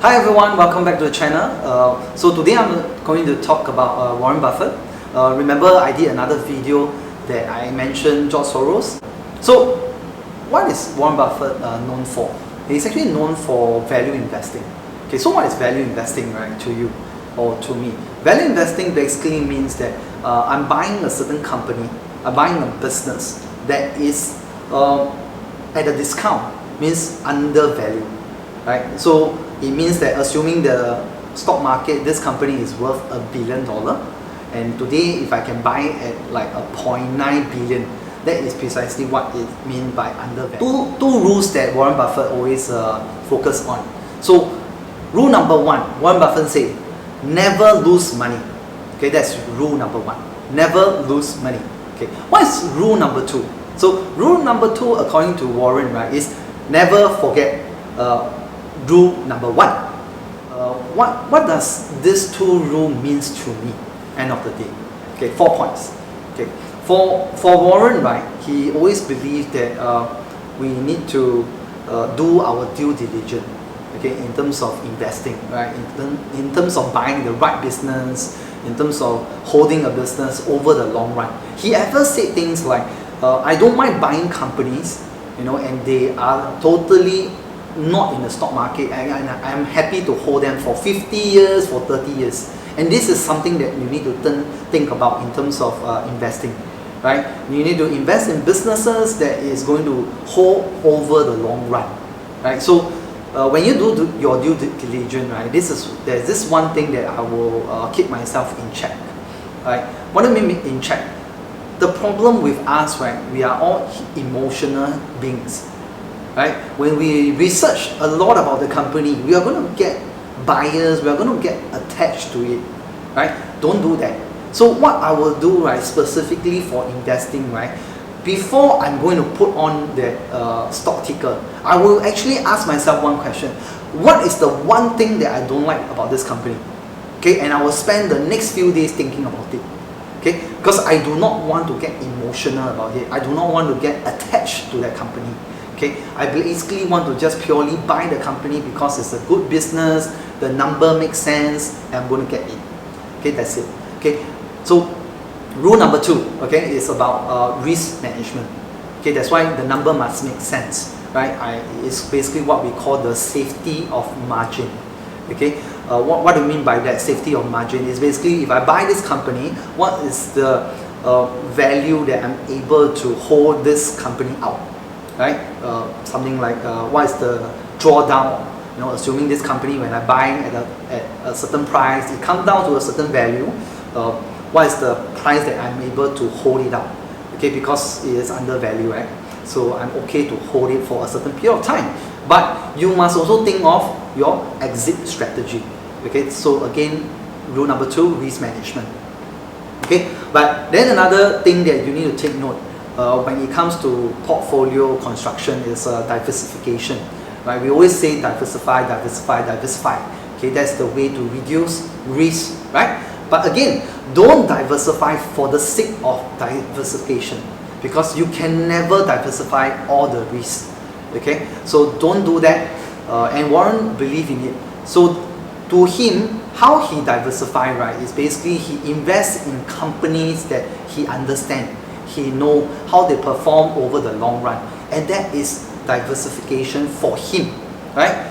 Hi everyone, welcome back to the channel. So today I'm going to talk about Warren Buffett. Remember I did another video that I mentioned George Soros. So what is Warren Buffett known for? He's actually known for value investing. Okay, so what is value investing, right, to you or to me? Value investing basically means that I'm buying a certain company, I'm buying a business that is at a discount, means undervalued, right? So it means that assuming the stock market, this company is worth $1 billion, and today if I can buy it at like a 0.9 billion, that is precisely what it means by undervalued. Two rules that Warren Buffett always focus on. So rule number one, Warren Buffett said, never lose money. Okay, that's rule number one. Never lose money. Okay, what is rule number two? So rule number two, according to Warren, right, is never forget rule number one. What does this two rule means to me? End of the day. Okay, 4 points. Okay, for Warren, right, he always believed that we need to do our due diligence. Okay, in terms of investing, right, in terms of buying the right business, in terms of holding a business over the long run. He ever said things like, I don't mind buying companies, and they are totally not in the stock market, and I'm happy to hold them for 50 years, for 30 years. And this is something that you need to think about in terms of investing, right? You need to invest in businesses that is going to hold over the long run, right? So when you do your due diligence, right, there's this one thing that I will keep myself in check, right? What do I mean in check? The problem with us, right, we are all emotional beings, right? When we research a lot about the company, we are going to get biased, we are going to get attached to it, right? Don't do that. So what I will do, right, specifically for investing, right, before I'm going to put on that stock ticker, I will actually ask myself one question. What is the one thing that I don't like about this company? Okay, and I will spend the next few days thinking about it. Okay, because I do not want to get emotional about it. I do not want to get attached to that company. Okay, I basically want to just purely buy the company because it's a good business, the number makes sense, and I'm going to get it. Okay, that's it. Okay, so rule number two, okay, is about risk management. Okay, that's why the number must make sense, right? It's basically what we call the safety of margin. Okay, what do you mean by that safety of margin? Is basically if I buy this company, what is the value that I'm able to hold this company out? Right, something like what is the drawdown? Assuming this company, when I buy at a certain price, it comes down to a certain value. What is the price that I'm able to hold it out? Okay, because it is undervalued, right? So I'm okay to hold it for a certain period of time. But you must also think of your exit strategy. Okay, so again, rule number two, risk management. Okay, but then another thing that you need to take note when it comes to portfolio construction is diversification, right? We always say diversify, diversify, diversify. Okay, that's the way to reduce risk, right? But again, don't diversify for the sake of diversification, because you can never diversify all the risk. Okay, so don't do that. And Warren believed in it. So to him, how he diversify, right, is basically he invests in companies that he understands. He know how they perform over the long run, and that is diversification for him, right?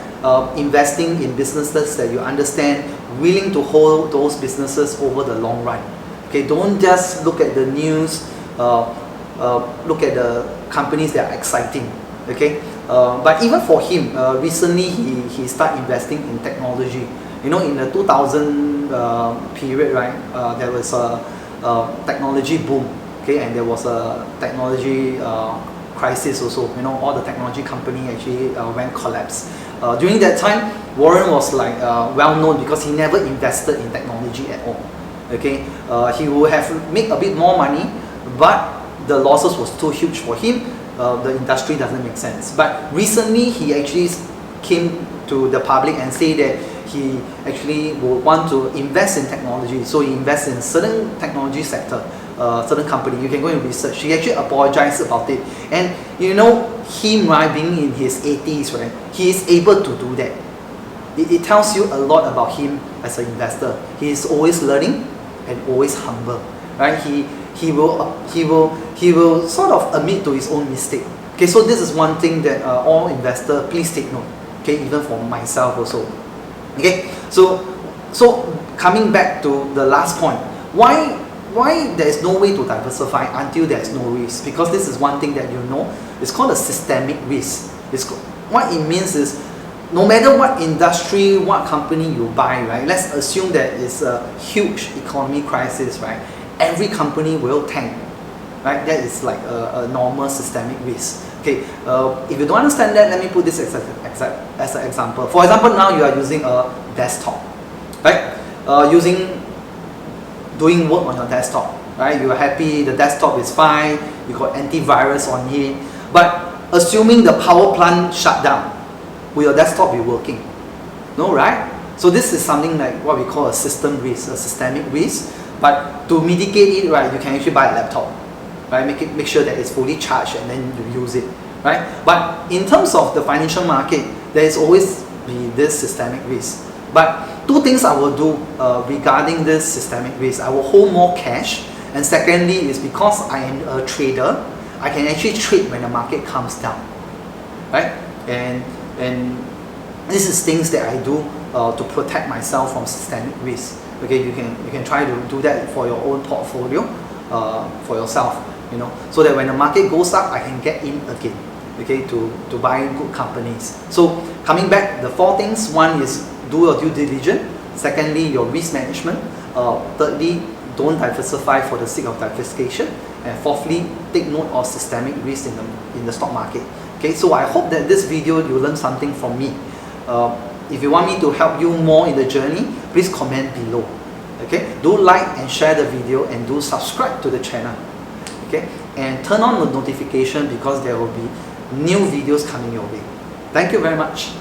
Investing in businesses that you understand, willing to hold those businesses over the long run. Okay, don't just look at the news, look at the companies that are exciting. Okay, but even for him, recently he started investing in technology. In the 2000 period, right, there was a technology boom. Okay, and there was a technology crisis also. All the technology company actually went collapse. During that time, Warren was like well known because he never invested in technology at all. Okay, he would have made a bit more money, but the losses was too huge for him. The industry doesn't make sense. But recently, he actually came to the public and say that he actually would want to invest in technology. So he invests in certain technology sector, certain company. You can go and research. He actually apologized about it. And him, right, being in his 80s, right, he is able to do that. it tells you a lot about him as an investor. He is always learning and always humble, right? He will sort of admit to his own mistake. Okay, so this is one thing that all investors, please take note. Okay, even for myself also. Okay, so coming back to the last point, why there is no way to diversify until there is no risk? Because this is one thing that you know, it's called a systemic risk. What it means is, no matter what industry, what company you buy, right? Let's assume that it's a huge economy crisis, right? Every company will tank, right? That is like a normal systemic risk. Okay, if you don't understand that, let me put this as an example. For example, now you are using a desktop, right? Doing work on your desktop, right? You are happy, the desktop is fine, you got antivirus on it, but assuming the power plant shut down, will your desktop be working? No, right? So this is something like what we call a system risk, a systemic risk. But to mitigate it, right, you can actually buy a laptop, right? Make sure that it's fully charged and then you use it, right? But in terms of the financial market, there is always be this systemic risk. But two things I will do regarding this systemic risk: I will hold more cash, and secondly is because I am a trader, I can actually trade when the market comes down, right? And this is things that I do to protect myself from systemic risk. Okay, you can try to do that for your own portfolio, for yourself, you know, so that when the market goes up, I can get in again. Okay, to buy good companies. So coming back, the four things: one is do your due diligence. Secondly, your risk management. Thirdly, don't diversify for the sake of diversification. And fourthly, take note of systemic risk in the stock market. Okay, so I hope that this video you learn something from me. If you want me to help you more in the journey, please comment below. Okay, do like and share the video, and do subscribe to the channel. Okay, and turn on the notification because there will be new videos coming your way. Thank you very much.